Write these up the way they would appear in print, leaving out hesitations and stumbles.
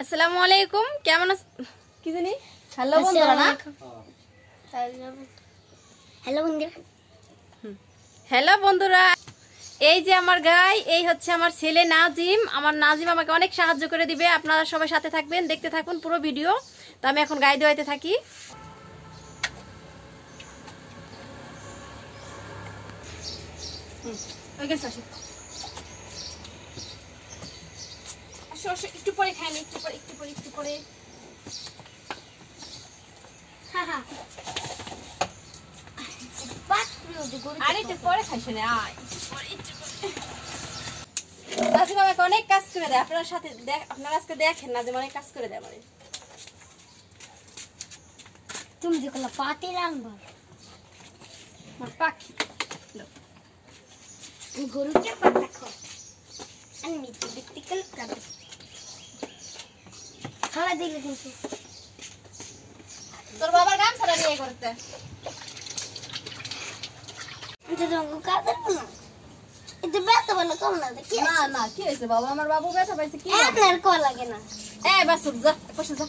আসসালামু আলাইকুম, কেমন কি জানি হ্যালো বন্ধুরা না হ্যালো বন্ধুরা, এই যে আমার গাই, এই হচ্ছে আমার ছেলে নাজিম। আমার নাজিম আমাকে অনেক সাহায্য করে দিবে। আপনারা সবাই সাথে থাকবেন, দেখতে থাকুন পুরো ভিডিও। তো আমি এখন গাই দোয়াইতে থাকি। একটু পরে খাইনি, একটু পরে অনেক কাজ করে দেয়। আপনার সাথে আপনারা আজকে দেখেন না যে অনেক কাজ করে দেয় মানে। তুমি যেগুলো পাতি রাখবা পাখি গরুকে পাতা খাও আমি মিষ্টি বিক্রি করে খাওয়া দিলে কিন্তু তোর বাবার গান ছাড়া নিয়ে করতে এটা ব্যথা বলে কম না না না কি হয়েছে বাবা? আমার বাবু ব্যথা পাইছে কি? আপনার কল লাগে না বাস যা পাশে যা।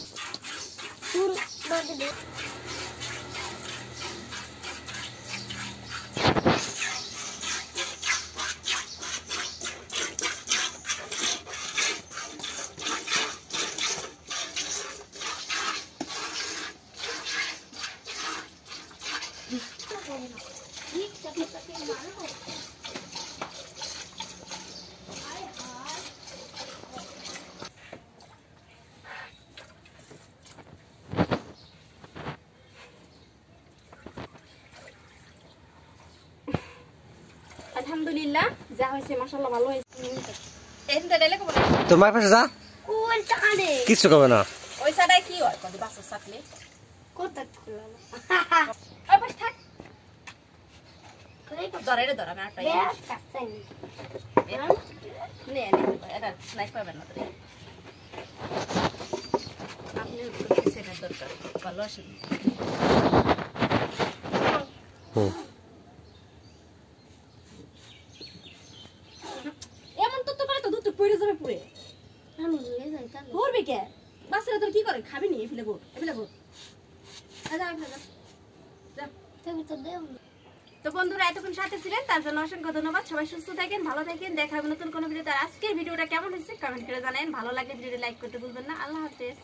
আলহামদুলিল্লাহ, যা হয়েছে মাশাআল্লাহ ভালো হয়েছে। এনতে ডাইলে কব না তোমার পাশে যা, কোন টাকারে কিছু কবে না। ওই সাইডে কি হয় কত বাস সাকলে কোথা খুলা ওই পাশ থাক করে ধরে ধরে আমি আটাই বেশ কাছেন নে এটা স্নাইপ পাবেন না তো আপনি সেটা দরকার ভালো আসেন। এমন তো করে তো দুধ পড়ে যাবে পুরে। আমি লয়ে যাই তাহলে করবে কে? বাচ্চারা তোর কি করে? খাবি নি ফেলে গো ফেলে গো যা যা। তুমি তো দেও তো বন্ধুরা এতক্ষণ সাথে ছিলেন তার জন্য অসংখ্য ধন্যবাদ। সবাই সুস্থ থাকেন, ভালো থাকেন। দেখা হবে নতুন কোনো ভিডিওতে। আজকের ভিডিওটা কেমন হয়েছে কমেন্ট করে জানাবেন। ভালো লাগলে ভিডিওটা লাইক করতে ভুলবেন না। আল্লাহ হাফেজ।